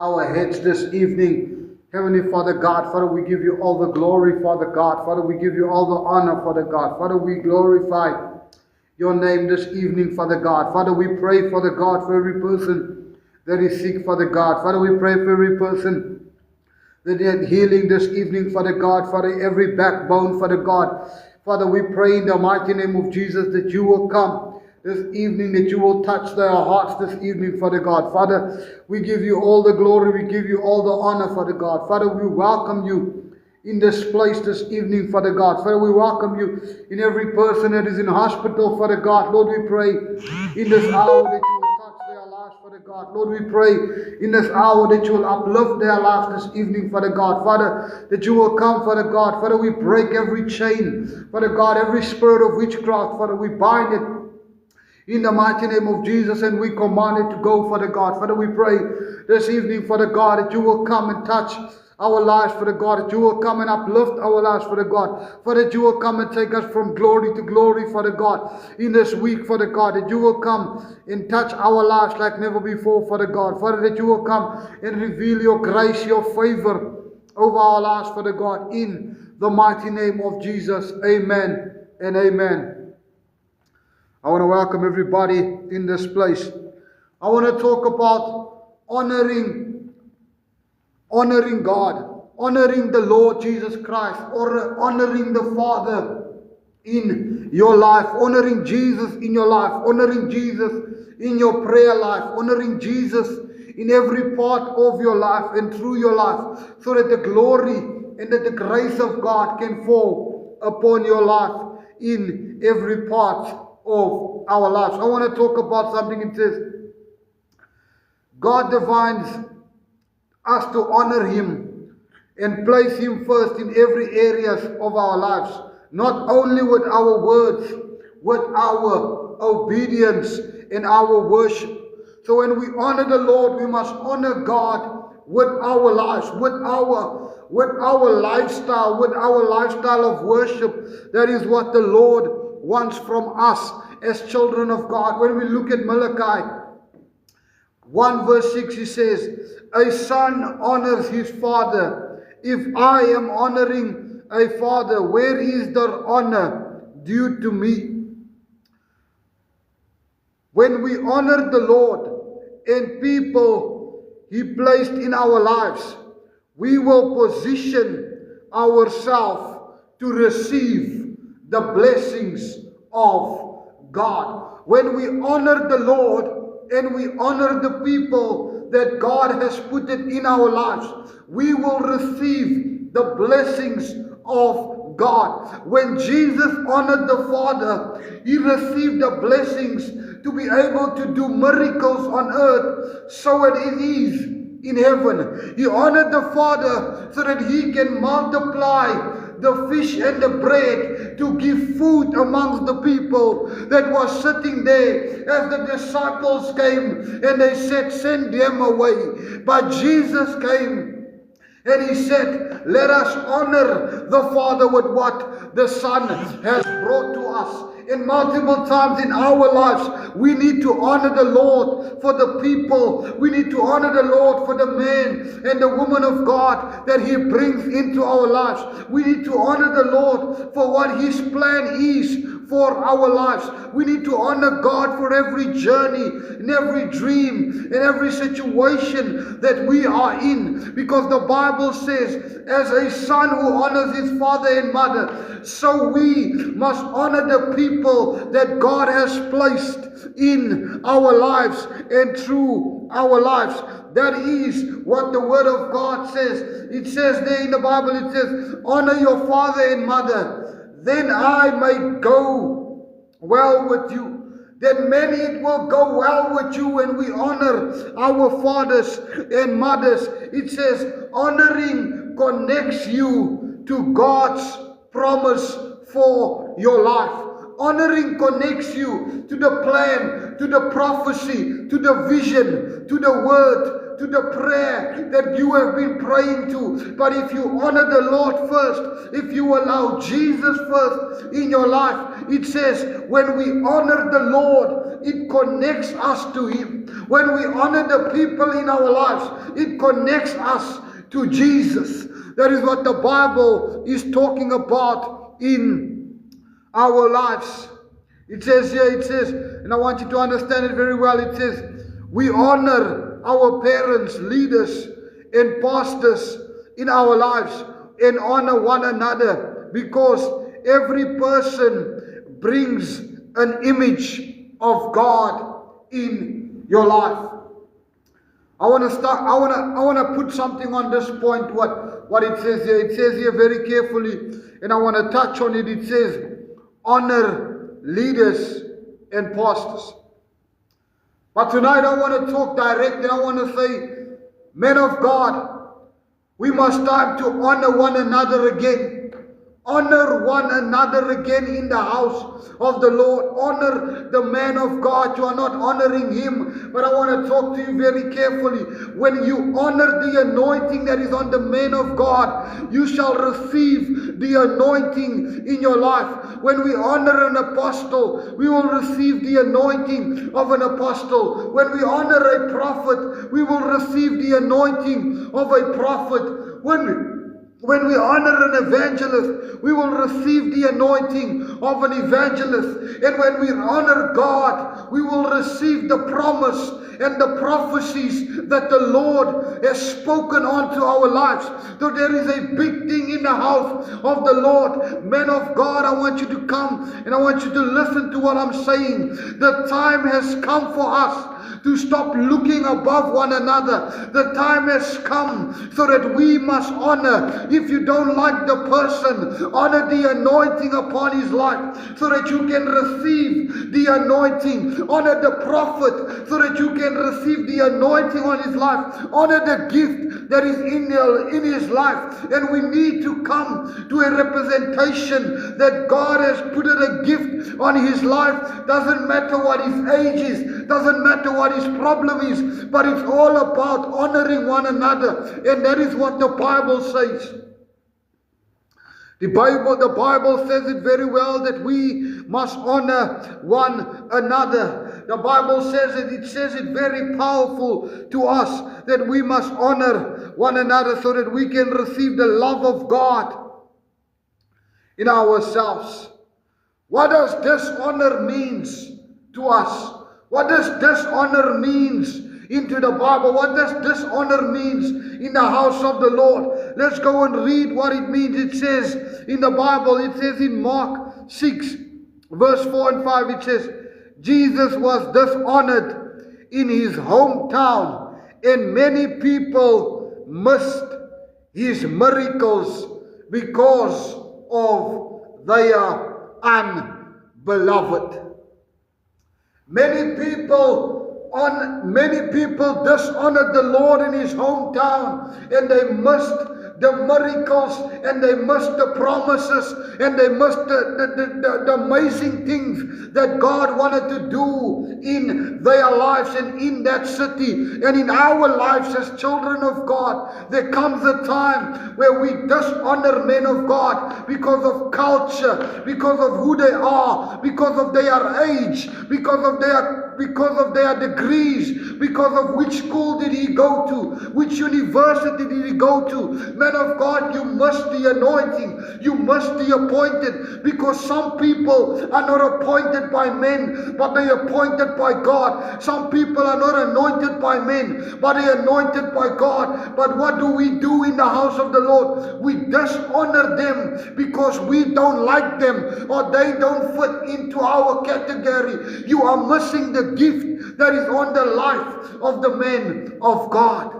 our heads this evening. Heavenly Father God, Father, we give you all the glory, Father God. Father, we give you all the honor, Father God. Father, we glorify your name this evening, Father God. Father, we pray, Father God, for every person that is sick, Father God. Father, we pray for every person that is healing this evening, Father God. Father, every backbone, Father God. Father, we pray in the mighty name of Jesus that you will come this evening, that you will touch their hearts this evening, Father God. Father, we give you all the glory, we give you all the honor, Father God. Father, we welcome you in this place this evening, Father God. Father, we welcome you in every person that is in hospital, Father God. Lord, we pray in this hour that you will touch their lives, Father God. Lord, we pray in this hour that you will uplift their lives this evening, Father God. Father, that you will come, Father God. Father, we break every chain, Father God, every spirit of witchcraft, Father, we bind it in the mighty name of Jesus, and we command it to go, Father God. Father, we pray this evening, Father God, that you will come and touch our lives, Father God, that you will come and uplift our lives, Father God. Father, that you will come and take us from glory to glory, Father God, in this week, Father God, that you will come and touch our lives like never before, Father God. Father, that you will come and reveal your grace, your favor over our lives, Father God, in the mighty name of Jesus. Amen and amen. I want to welcome everybody in this place. I want to talk about honoring God, honoring the Lord Jesus Christ, or honoring the Father in your life, honoring Jesus in your life, honoring Jesus in your prayer life, honoring Jesus in every part of your life and through your life, so that the glory and that the grace of God can fall upon your life in every part of our lives. I want to talk about something. It says, God defines us to honor Him and place Him first in every areas of our lives. Not only with our words, with our obedience and our worship. So when we honor the Lord, we must honor God with our lives, with our lifestyle of worship. That is what the Lord wants from us as children of God. When we look at Malachi 1 verse 6, he says, a son honors his father. If I am honoring a father, where is the honor due to me? When we honor the Lord and people He placed in our lives, we will position ourselves to receive the blessings of God. When we honor the Lord and we honor the people that God has put it in our lives, we will receive the blessings of God. When Jesus honored the Father, He received the blessings to be able to do miracles on earth, so it is in heaven. He honored the Father so that He can multiply the fish and the bread to give food amongst the people that was sitting there, as the disciples came and they said, send them away. But Jesus came and He said, let us honor the Father with what the Son has brought to us. And multiple times in our lives, we need to honor the Lord for the people. We need to honor the Lord for the man and the woman of God that He brings into our lives. We need to honor the Lord for what His plan is for our lives. We need to honor God for every journey and every dream and every situation that we are in. Because the Bible says, as a son who honors his father and mother, so we must honor the people that God has placed in our lives and through our lives. That is what the Word of God says. It says there in the Bible, it says, honor your father and mother, then I may go well with you. Then many it will go well with you when we honor our fathers and mothers. It says honoring connects you to God's promise for your life. Honoring connects you to the plan, to the prophecy, to the vision, to the word, to the prayer that you have been praying to. But if you honor the Lord first, if you allow Jesus first in your life, it says when we honor the Lord it connects us to Him. When we honor the people in our lives, it connects us to Jesus. That is what the Bible is talking about in our lives. It says here, and I want you to understand it very well, it says, we honor our parents, leaders, and pastors in our lives and honor one another because every person brings an image of God in your life. I want to put something on this point, what it says here. It says here very carefully, and I want to touch on it. It says, honor leaders and pastors. But tonight I want to talk direct, and I want to say, men of God, we must start to honor one another again. Honor one another again in the house of the Lord. Honor the man of God. You are not honoring him. But I want to talk to you very carefully. When you honor the anointing that is on the man of God, you shall receive the anointing in your life. When we honor an apostle, we will receive the anointing of an apostle. When we honor a prophet, we will receive the anointing of a prophet. When we honor an evangelist, we will receive the anointing of an evangelist. And when we honor God, we will receive the promise and the prophecies that the Lord has spoken onto our lives. So there is a big thing in the house of the Lord. Men of God, I want you to come and I want you to listen to what I'm saying. The time has come for us to stop looking above one another. The time has come so that we must honor. If you don't like the person, honor the anointing upon his life so that you can receive the anointing. Honor the prophet so that you can receive the anointing on his life. Honor the gift that is in his life. And we need to come to a representation that God has put a gift on his life. Doesn't matter what his age is, doesn't matter what his problem is, but it's all about honoring one another. And that is what the Bible says. The Bible says it very well that we must honor one another. The Bible says it says it very powerful to us that we must honor one another so that we can receive the love of God in ourselves. What does dishonor means to us? What does dishonor means into the Bible? What does dishonor means in the house of the Lord? Let's go and read what it means. It says in the Bible, it says in Mark 6, verse 4 and 5, it says, Jesus was dishonored in his hometown, and many people missed his miracles because of their unbeloved. Many people dishonored the Lord in his hometown, and they missed the miracles, and they missed the promises, and they missed the amazing things that God wanted to do in their lives and in that city and in our lives as children of God. There comes a time where we dishonor men of God because of culture, because of who they are, because of their age, because of their degrees, because of which school did he go to, which university did he go to. Men of God, you must be anointing, you must be appointed, because some people are not appointed by men, but they are appointed by God. Some people are not anointed by men, but they are anointed by God. But what do we do in the house of the Lord? We dishonor them because we don't like them, or they don't fit into our category. You are missing the gift that is on the life of the men of God.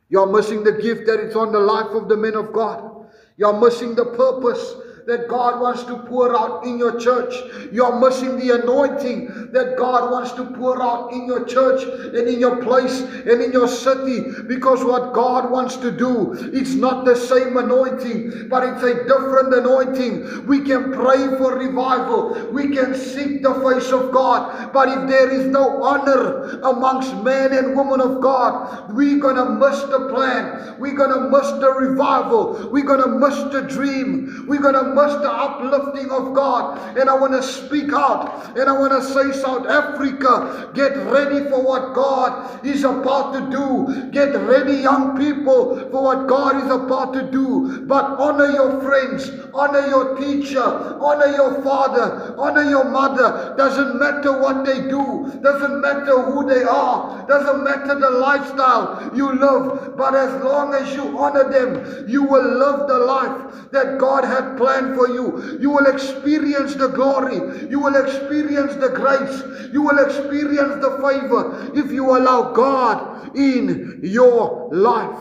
You are missing the gift that is on the life of the men of God. You are missing the purpose that God wants to pour out in your church. You are missing the anointing that God wants to pour out in your church and in your place and in your city. Because what God wants to do, it's not the same anointing, but it's a different anointing. We can pray for revival. We can seek the face of God. But if there is no honor amongst men and women of God, we're going to miss the plan. We're going to miss the revival. We're going to miss the dream. We're going to miss the uplifting of God. And I want to speak out. And I want to say, South Africa, get ready for what God is about to do. Get ready, young people, for what God is about to do. But honor your friends. Honor your teacher. Honor your father. Honor your mother. Doesn't matter what they do. Doesn't matter who they are. Doesn't matter the lifestyle you live. But as long as you honor them, you will live the life that God had planned for you. You will experience the glory. You will experience the grace. You will experience the favor if you allow God in your life.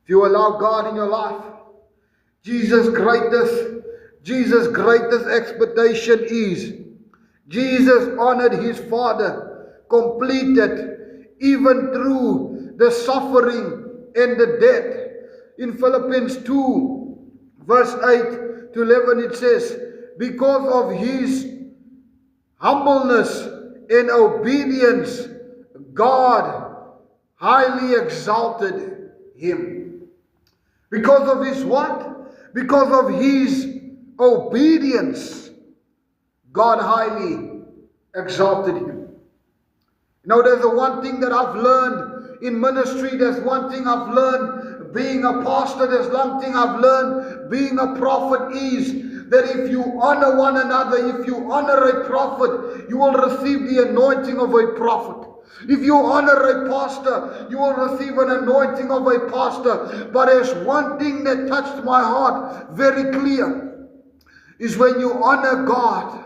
If you allow God in your life, Jesus' greatest expectation is Jesus honored his Father, completed even through the suffering and the death. In Philippians 2, verse 8 to 11, it says, because of his humbleness and obedience, God highly exalted him. Because of his what? Because of his obedience, God highly exalted him. Now, there's the one thing that I've learned in ministry. There's one thing I've learned being a pastor. There's one thing I've learned being a prophet is that if you honor one another, if you honor a prophet, you will receive the anointing of a prophet. If you honor a pastor, you will receive an anointing of a pastor. But there's one thing that touched my heart very clear, is when you honor God.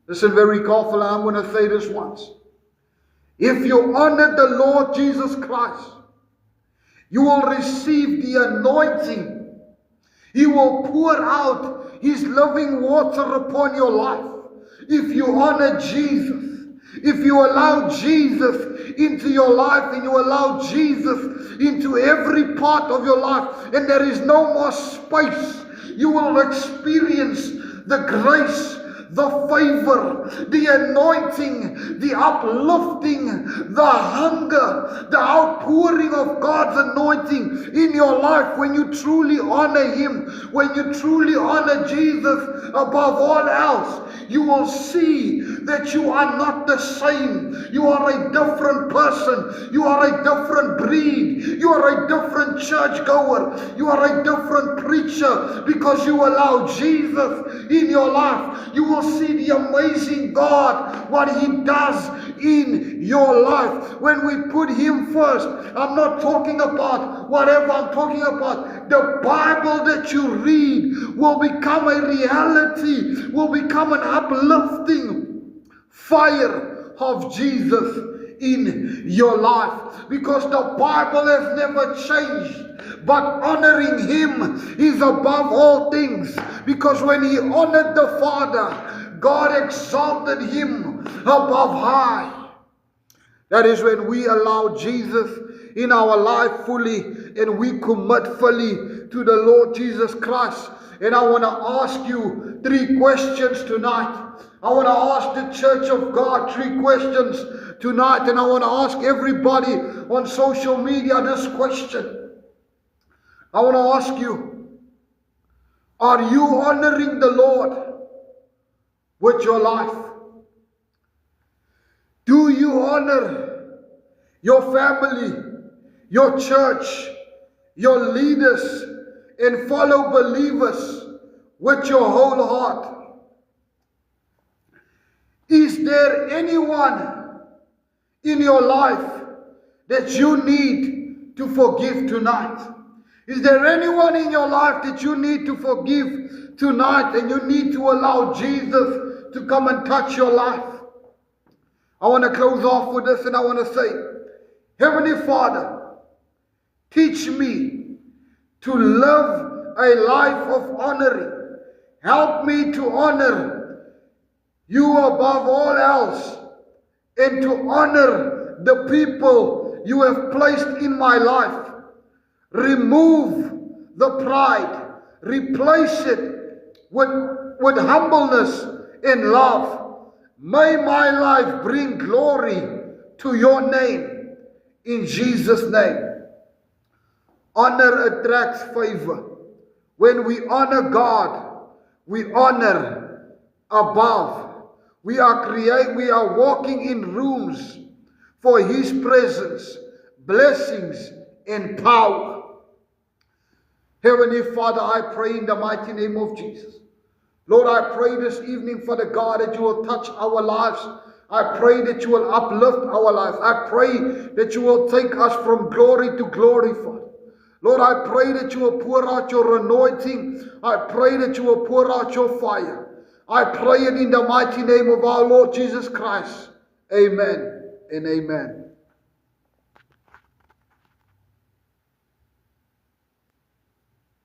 Listen very carefully, I'm going to say this once. If you honor the Lord Jesus Christ, you will receive the anointing. He will pour out his living water upon your life. If you honor Jesus, if you allow Jesus into your life and you allow Jesus into every part of your life, and there is no more space, you will experience the grace, the favor, the anointing, the uplifting, the hunger, the outpouring of God's anointing in your life when you truly honor him, when you truly honor Jesus above all else. You will see that you are not the same. You are a different person. You are a different breed. You are a different churchgoer. You are a different preacher because you allow Jesus in your life. You will see the amazing God, what he does in your life. When we put him first, I'm not talking about whatever, I'm talking about the Bible that you read will become a reality, will become an uplifting fire of Jesus in your life, because the Bible has never changed. But honoring him is above all things, because when he honored the Father, God exalted him above high. That is when we allow Jesus in our life fully and we commit fully to the Lord Jesus Christ. And I want to ask you 3 questions tonight. I want to ask the church of God 3 questions tonight. And I want to ask everybody on social media this question. I want to ask you, are you honoring the Lord with your life? Do you honor your family, your church, your leaders, and fellow believers with your whole heart? Is there anyone in your life that you need to forgive tonight? Is there anyone in your life that you need to forgive tonight, and you need to allow Jesus to come and touch your life? I want to close off with this, and I want to say, Heavenly Father, teach me to live a life of honoring. Help me to honor you above all else, and to honor the people you have placed in my life. Remove the pride. Replace it with humbleness and love. May my life bring glory to your name. In Jesus' name. Honor attracts favor. When we honor God, we honor above. We are walking in rooms for His presence, blessings, and power. Heavenly Father, I pray in the mighty name of Jesus. Lord, I pray this evening, Father God, that you will touch our lives. I pray that you will uplift our lives. I pray that you will take us from glory to glory, Father. Lord, I pray that you will pour out your anointing. I pray that you will pour out your fire. I pray it in the mighty name of our Lord Jesus Christ. Amen and amen.